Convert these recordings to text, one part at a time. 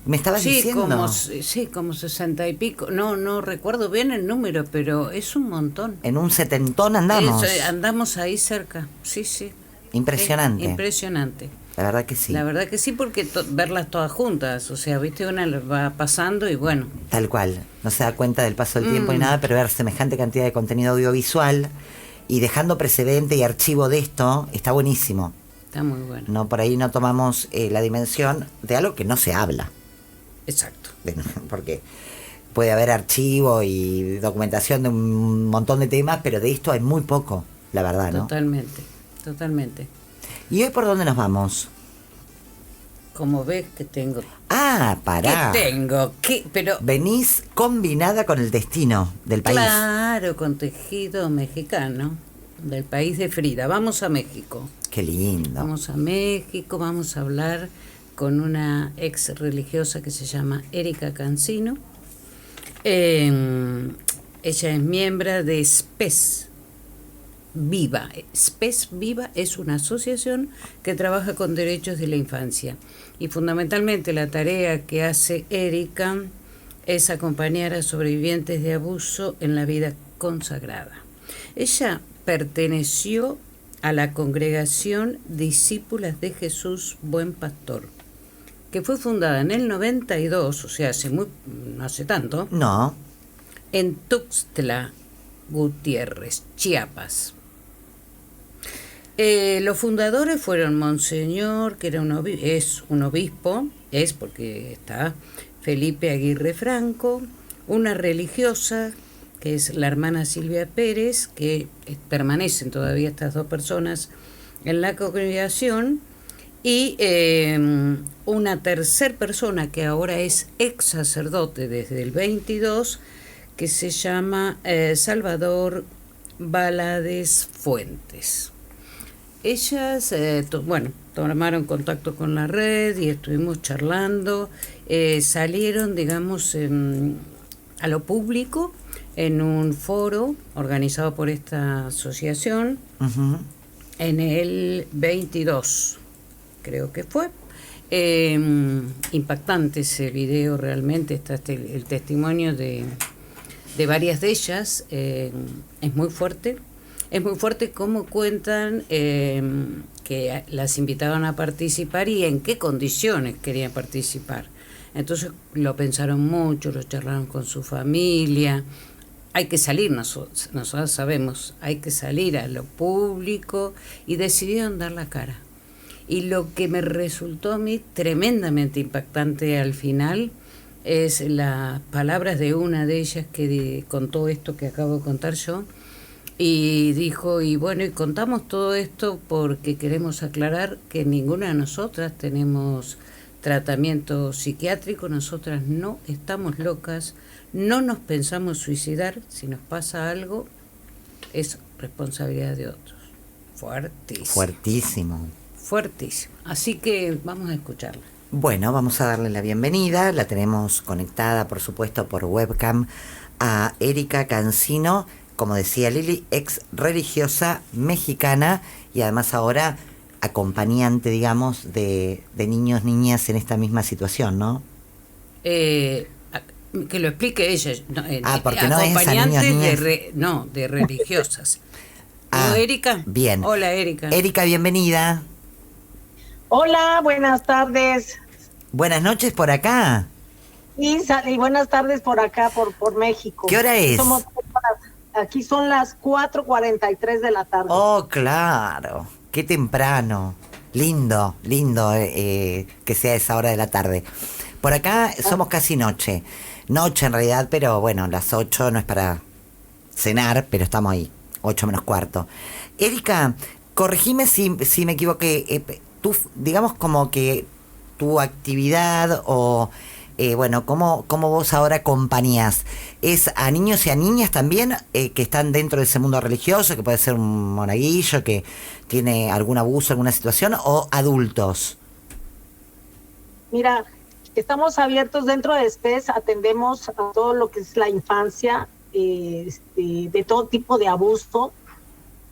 ¿Me estabas diciendo? Sí, como 60 y pico. No recuerdo bien el número, pero es un montón. En un setentón Eso, andamos. andamos ahí cerca. Sí, sí. Impresionante. Impresionante. La verdad que sí. La verdad que sí, porque verlas todas juntas, o sea, viste, una va pasando y bueno. Tal cual. No se da cuenta del paso del tiempo ni nada, pero ver semejante cantidad de contenido audiovisual y dejando precedente y archivo de esto, está buenísimo. Está muy bueno. No, por ahí no tomamos la dimensión de algo que no se habla. Exacto. Porque puede haber archivo y documentación de un montón de temas, pero de esto hay muy poco, la verdad, ¿no? Totalmente, totalmente. ¿Y hoy por dónde nos vamos? Como ves que tengo... Ah, pará. ¿Qué tengo? ¿Qué? Pero... Venís combinada con el destino del país. Claro, con tejido mexicano, del país de Frida. Vamos a México. Qué lindo. Vamos a México, vamos a hablar con una ex religiosa que se llama Erika Cancino. Ella es miembro de SPES Viva. SPES Viva es una asociación que trabaja con derechos de la infancia. Y fundamentalmente la tarea que hace Erika es acompañar a sobrevivientes de abuso en la vida consagrada. Ella perteneció a la congregación Discípulas de Jesús Buen Pastor, que fue fundada en el 92, o sea, no hace tanto, No. en Tuxtla Gutiérrez, Chiapas. Los fundadores fueron Monseñor, que era es un obispo, es porque está Felipe Aguirre Franco, una religiosa, que es la hermana Silvia Pérez, que permanecen todavía estas dos personas en la congregación, y una tercer persona que ahora es ex sacerdote desde el 22, que se llama Salvador Valadez Fuentes. Ellas, tomaron contacto con la red y estuvimos charlando, salieron, digamos, a lo público en un foro organizado por esta asociación en el 22, creo que fue. Impactante ese video, realmente está el testimonio de varias de ellas, es muy fuerte. Es muy fuerte cómo cuentan que las invitaban a participar y en qué condiciones querían participar. Entonces lo pensaron mucho, lo charlaron con su familia. Hay que salir, nosotros sabemos, hay que salir a lo público, y decidieron dar la cara. Y lo que me resultó a mí tremendamente impactante al final es las palabras de una de ellas que contó esto que acabo de contar yo. Y dijo, y contamos todo esto porque queremos aclarar que ninguna de nosotras tenemos tratamiento psiquiátrico, nosotras no estamos locas, no nos pensamos suicidar, si nos pasa algo es responsabilidad de otros. Fuertísimo. Fuertísimo. Fuertísimo. Así que vamos a escucharla. Bueno, vamos a darle la bienvenida, la tenemos conectada, por supuesto, por webcam, a Erika Cancino, como decía Lili, ex religiosa mexicana y además ahora acompañante, digamos, de niños, niñas en esta misma situación, ¿no? Que lo explique ella. Porque no es a niños, niñas. De religiosas. ¿No, Erika? Bien. Hola, Erika. Erika, bienvenida. Hola, buenas tardes. Buenas noches por acá. Y buenas tardes por acá, por México. ¿Qué hora es? Aquí son las 4:43 de la tarde. Oh, claro. Qué temprano. Lindo que sea esa hora de la tarde. Por acá somos casi noche. Noche en realidad, pero bueno, las 8 no es para cenar, pero estamos ahí, 8 menos cuarto. Erika, corregime si me equivoqué. Tú, digamos como que tu actividad o... ¿cómo vos ahora acompañás? ¿Es a niños y a niñas también que están dentro de ese mundo religioso, que puede ser un monaguillo que tiene algún abuso, alguna situación, o adultos? Mira, estamos abiertos dentro de SPES, atendemos a todo lo que es la infancia, de todo tipo de abuso,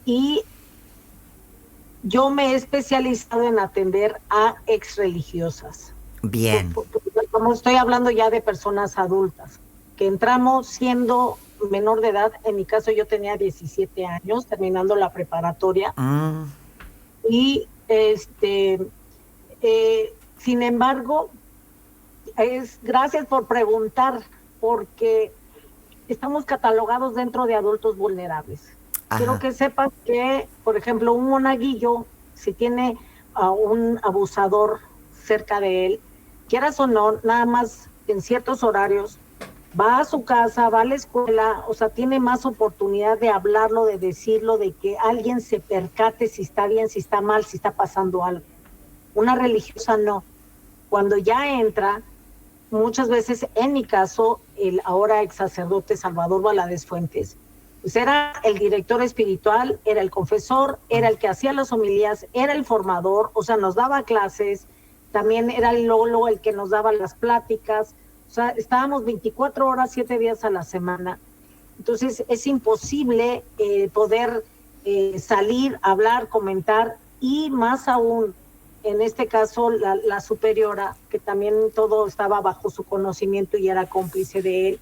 y yo me he especializado en atender a ex religiosas. Bien. como estoy hablando ya de personas adultas, que entramos siendo menor de edad. En mi caso yo tenía 17 años, terminando la preparatoria, y sin embargo, gracias por preguntar, porque estamos catalogados dentro de adultos vulnerables. Ajá. Quiero que sepas que, por ejemplo, un monaguillo, si tiene a un abusador cerca de él, quieras o no, nada más en ciertos horarios, va a su casa, va a la escuela, o sea, tiene más oportunidad de hablarlo, de decirlo, de que alguien se percate si está bien, si está mal, si está pasando algo. Una religiosa no. Cuando ya entra, muchas veces, en mi caso, el ahora ex sacerdote Salvador Valadez Fuentes, pues era el director espiritual, era el confesor, era el que hacía las homilías, era el formador, o sea, nos daba clases, también era el Lolo el que nos daba las pláticas, o sea, estábamos 24 horas, 7 días a la semana. Entonces es imposible poder salir, hablar, comentar, y más aún, en este caso, la superiora, que también todo estaba bajo su conocimiento y era cómplice de él,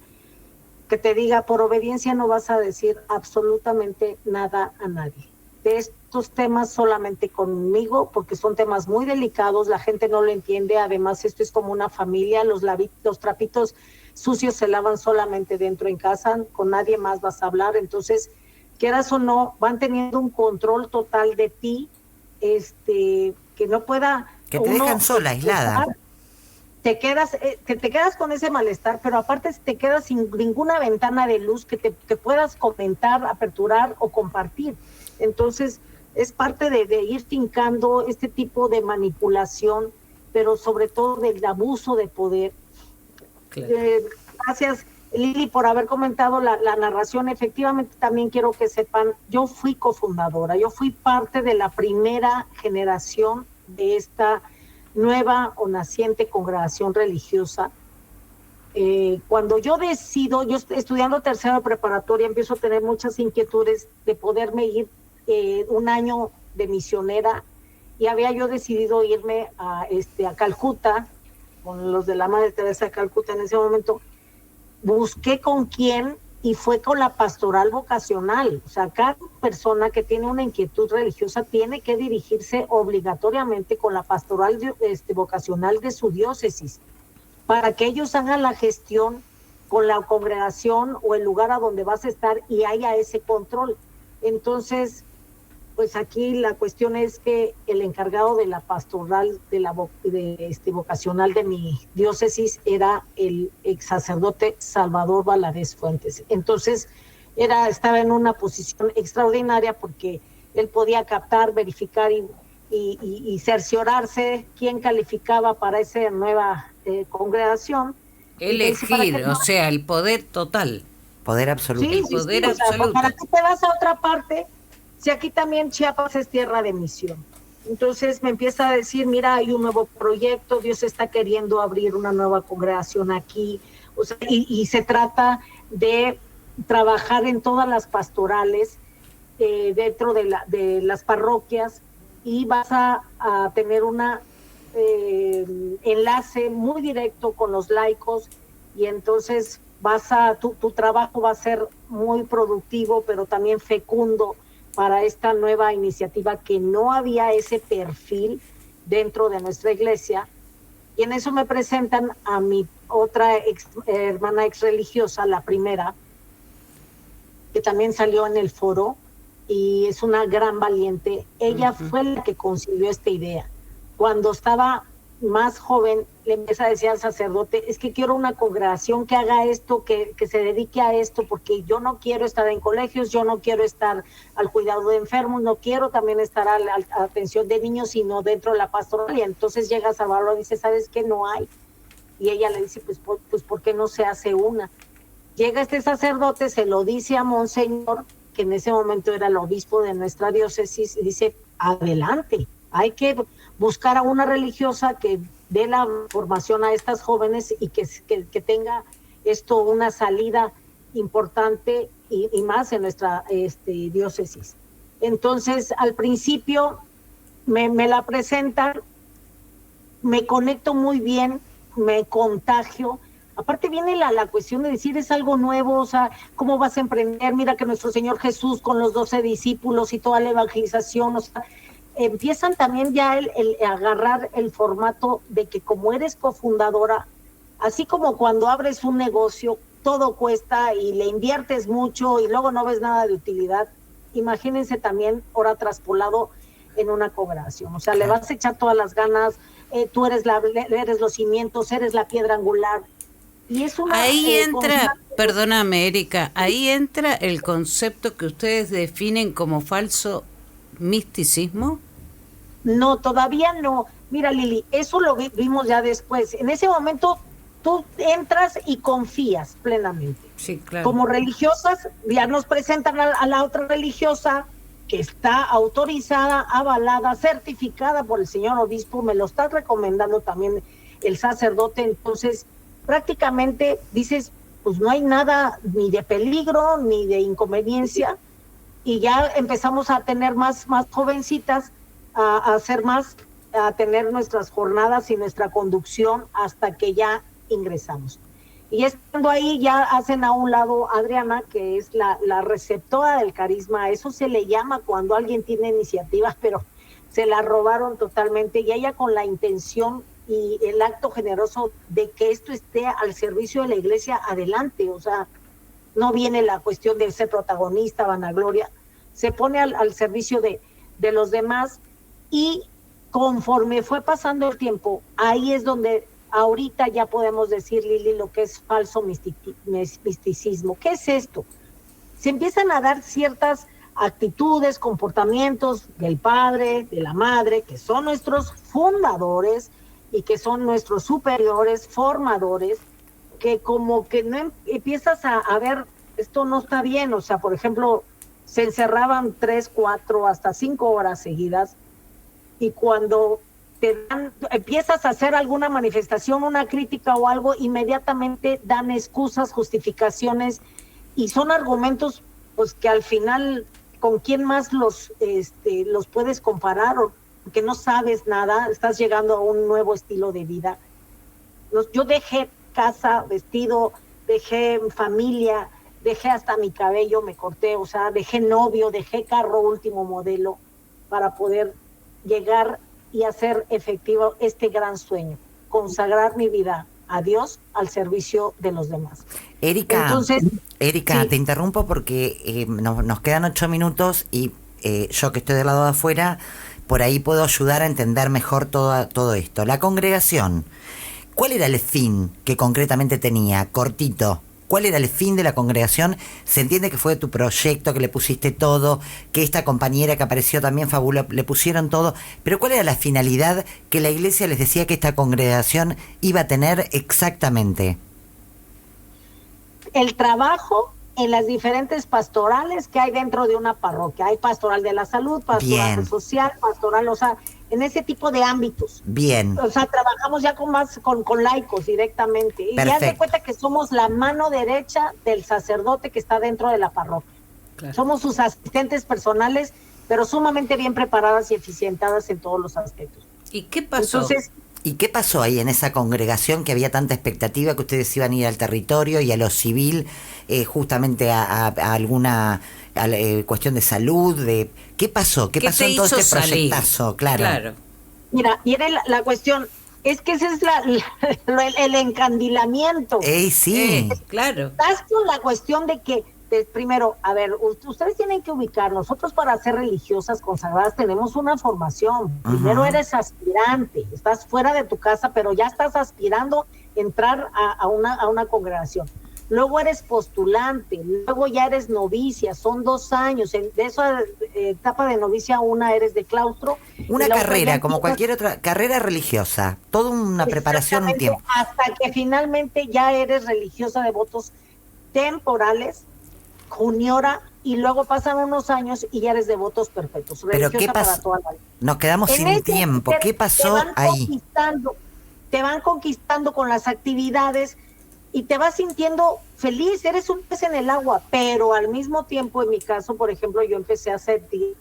que te diga, por obediencia no vas a decir absolutamente nada a nadie. De estos temas solamente conmigo, porque son temas muy delicados, la gente no lo entiende, además esto es como una familia, los trapitos sucios se lavan solamente dentro en casa, con nadie más vas a hablar, entonces, quieras o no, van teniendo un control total de ti, que no pueda... Que te dejan sola, aislada. Te quedas con ese malestar, pero aparte te quedas sin ninguna ventana de luz que puedas comentar, aperturar o compartir. Entonces, es parte de ir fincando este tipo de manipulación, pero sobre todo del abuso de poder. Claro. Gracias, Lili, por haber comentado la narración. Efectivamente, también quiero que sepan, yo fui cofundadora, yo fui parte de la primera generación de esta nueva o naciente congregación religiosa. Cuando yo decido, yo estudiando tercero de preparatoria, empiezo a tener muchas inquietudes de poderme ir un año de misionera, y había yo decidido irme a Calcuta, con los de la Madre Teresa de Calcuta en ese momento. Busqué con quién, y fue con la pastoral vocacional. O sea, cada persona que tiene una inquietud religiosa tiene que dirigirse obligatoriamente con la pastoral vocacional de su diócesis, para que ellos hagan la gestión con la congregación o el lugar a donde vas a estar y haya ese control. Entonces, pues aquí la cuestión es que el encargado de la pastoral vocacional de mi diócesis era el ex sacerdote Salvador Valadez Fuentes. Entonces estaba en una posición extraordinaria, porque él podía captar, verificar y cerciorarse quién calificaba para esa nueva congregación. Elegir, o sea, el poder total. Poder absoluto. Sí, poder absoluto. O sea, ¿para qué te vas a otra parte si aquí también Chiapas es tierra de misión? Entonces me empieza a decir, mira, hay un nuevo proyecto, Dios está queriendo abrir una nueva congregación aquí, o sea, y se trata de trabajar en todas las pastorales dentro de las parroquias, y vas a tener una enlace muy directo con los laicos, y entonces tu trabajo va a ser muy productivo, pero también fecundo para esta nueva iniciativa, que no había ese perfil dentro de nuestra iglesia. Y en eso me presentan a mi otra hermana ex religiosa, la primera, que también salió en el foro, y es una gran valiente. Ella fue la que concibió esta idea. Cuando estaba más joven, le empieza a decir al sacerdote, es que quiero una congregación que haga esto, que se dedique a esto, porque yo no quiero estar en colegios, yo no quiero estar al cuidado de enfermos, no quiero también estar a la atención de niños, sino dentro de la pastoral. Y entonces llega a Salvador y dice, ¿sabes qué? No hay. Y ella le dice, pues ¿por qué no se hace una? Llega este sacerdote, se lo dice a Monseñor, que en ese momento era el obispo de nuestra diócesis, y dice, adelante, hay que buscar a una religiosa que dé la formación a estas jóvenes y que tenga esto una salida importante y más en nuestra diócesis. Entonces, al principio me la presentan, me conecto muy bien me contagio. Aparte viene la cuestión de decir, es algo nuevo, o sea, ¿cómo vas a emprender? Mira que nuestro Señor Jesús con los 12 discípulos y toda la evangelización, o sea, empiezan también ya el agarrar el formato de que como eres cofundadora, así como cuando abres un negocio, todo cuesta y le inviertes mucho y luego no ves nada de utilidad, imagínense también hora traspolado en una congregación, o sea, le vas a echar todas las ganas, tú eres los cimientos, eres la piedra angular. Y es una, ahí entra, perdóname Erika, ahí entra el concepto que ustedes definen como falso misticismo. No, todavía no. Mira, Lili, eso lo vimos ya después. En ese momento tú entras y confías plenamente. Sí, claro. Como religiosas, ya nos presentan a la otra religiosa que está autorizada, avalada, certificada por el señor obispo, me lo está recomendando también el sacerdote, entonces prácticamente dices, pues no hay nada ni de peligro ni de inconveniencia, y ya empezamos a tener más jovencitas, a hacer más, a tener nuestras jornadas y nuestra conducción hasta que ya ingresamos. Y estando ahí ya hacen a un lado a Adriana, que es la receptora del carisma, eso se le llama cuando alguien tiene iniciativas, pero se la robaron totalmente, y ella con la intención y el acto generoso de que esto esté al servicio de la iglesia adelante, o sea, no viene la cuestión de ser protagonista, vanagloria, se pone al servicio de los demás, y conforme fue pasando el tiempo, ahí es donde ahorita ya podemos decir, Lili, lo que es falso misticismo. ¿Qué es esto? Se empiezan a dar ciertas actitudes, comportamientos del padre, de la madre, que son nuestros fundadores y que son nuestros superiores, formadores, que como que no empiezas a ver, esto no está bien, o sea, por ejemplo, se encerraban 3, 4, hasta 5 horas seguidas, y cuando empiezas a hacer alguna manifestación, una crítica o algo, inmediatamente dan excusas, justificaciones, y son argumentos pues que al final con quién más los puedes comparar, o que no sabes nada, estás llegando a un nuevo estilo de vida. Yo dejé casa, vestido, dejé familia, dejé hasta mi cabello, me corté, o sea, dejé novio, dejé carro último modelo para poder llegar y hacer efectivo este gran sueño, consagrar mi vida a Dios al servicio de los demás. Erika, entonces, sí. Te interrumpo porque nos quedan 8 minutos y yo que estoy del lado de afuera, por ahí puedo ayudar a entender mejor todo esto. La congregación, ¿cuál era el fin que concretamente tenía? Cortito. ¿Cuál era el fin de la congregación? Se entiende que fue tu proyecto, que le pusiste todo, que esta compañera que apareció también fabulosa, le pusieron todo, pero ¿cuál era la finalidad que la iglesia les decía que esta congregación iba a tener exactamente? El trabajo en las diferentes pastorales que hay dentro de una parroquia. Hay pastoral de la salud, pastoral social, pastoral, o sea, en ese tipo de ámbitos. Bien. O sea, trabajamos ya con laicos directamente. Y ya se cuenta que somos la mano derecha del sacerdote que está dentro de la parroquia. Claro. Somos sus asistentes personales, pero sumamente bien preparadas y eficientadas en todos los aspectos. ¿Y qué pasó? Entonces, ¿y qué pasó ahí en esa congregación que había tanta expectativa que ustedes iban a ir al territorio y a lo civil, justamente a alguna cuestión de salud? ¿Qué pasó? ¿Qué pasó en todo este proyectazo? Claro. Mira, viene la cuestión, es que ese es el encandilamiento. Sí. Claro. Estás con la cuestión de que, primero, a ver, ustedes tienen que ubicar, nosotros para ser religiosas consagradas tenemos una formación. Primero eres aspirante, estás fuera de tu casa, pero ya estás aspirando a entrar a una congregación. Luego eres postulante, luego ya eres novicia, son 2 años, de esa etapa de novicia una eres de claustro. Una carrera, como cualquier otra carrera religiosa, toda una preparación, un tiempo. Hasta que finalmente ya eres religiosa de votos temporales, juniora, y luego pasan unos años y ya eres de votos perpetuos. Pero ¿qué pasó? Nos quedamos sin tiempo. ¿Qué pasó ahí? Te van conquistando con las actividades y te vas sintiendo feliz, eres un pez en el agua, pero al mismo tiempo, en mi caso, por ejemplo, yo empecé a sentir,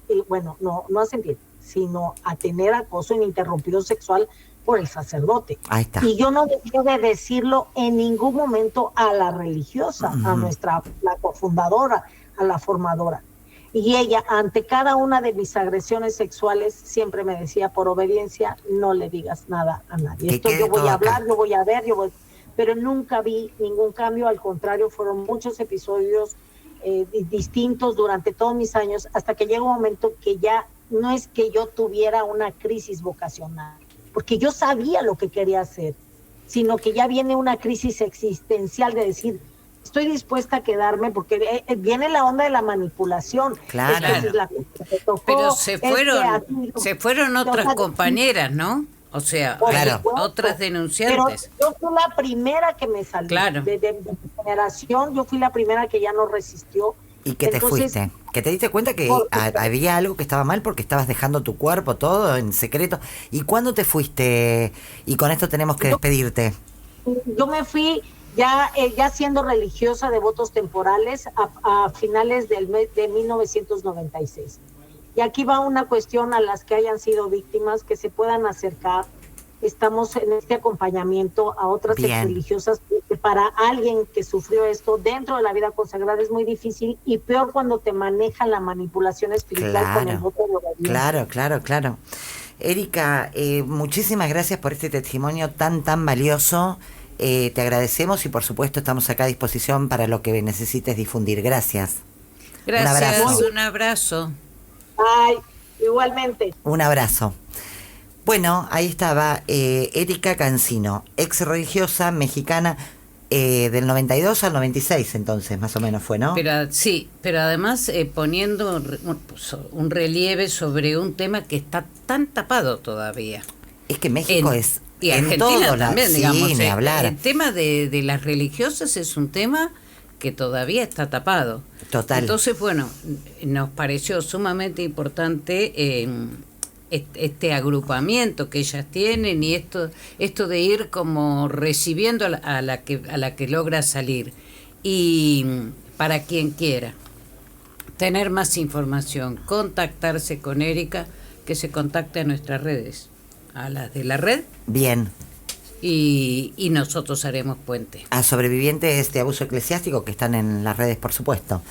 no a sentir, sino a tener acoso ininterrumpido sexual por el sacerdote. Ahí está. Y yo no dejé de decirlo en ningún momento a la religiosa, a la cofundadora, a la formadora. Y ella, ante cada una de mis agresiones sexuales, siempre me decía, por obediencia, no le digas nada a nadie. Esto yo voy a hablar, yo voy a ver, pero nunca vi ningún cambio, al contrario, fueron muchos episodios distintos durante todos mis años, hasta que llega un momento que ya no es que yo tuviera una crisis vocacional, porque yo sabía lo que quería hacer, sino que ya viene una crisis existencial de decir, estoy dispuesta a quedarme, porque viene la onda de la manipulación. Claro. Pero se fueron otras compañeras, ¿no? O sea, claro, otras denunciantes. Pero yo fui la primera que me salió. Claro. De mi generación, yo fui la primera que ya no resistió. Y que te fuiste, que te diste cuenta que había algo que estaba mal porque estabas dejando tu cuerpo, todo en secreto. ¿Y cuándo te fuiste? Y con esto tenemos que despedirte. Yo me fui ya siendo religiosa de votos temporales a finales de 1996. Y aquí va una cuestión a las que hayan sido víctimas, que se puedan acercar. Estamos en este acompañamiento a otras religiosas, que para alguien que sufrió esto dentro de la vida consagrada es muy difícil, y peor cuando te maneja la manipulación espiritual con el voto de obediencia. Claro. Erika, muchísimas gracias por este testimonio tan valioso. Te agradecemos y por supuesto estamos acá a disposición para lo que necesites difundir. Gracias. Gracias, un abrazo. Ay, igualmente. Un abrazo. Bueno, ahí estaba Erika Cancino, ex religiosa mexicana del 92 al 96, entonces más o menos fue, ¿no? Pero además poniendo un relieve sobre un tema que está tan tapado todavía. Es que México es y en Argentina todo también, digamos, ni hablar. El tema de las religiosas es un tema que todavía está tapado. Total. Entonces, bueno, nos pareció sumamente importante este agrupamiento que ellas tienen y esto de ir como recibiendo a la que logra salir. Y para quien quiera tener más información, contactarse con Erika, que se contacte a nuestras redes, a las de la red. Bien. Y nosotros haremos puente. A sobrevivientes de abuso eclesiástico que están en las redes, por supuesto.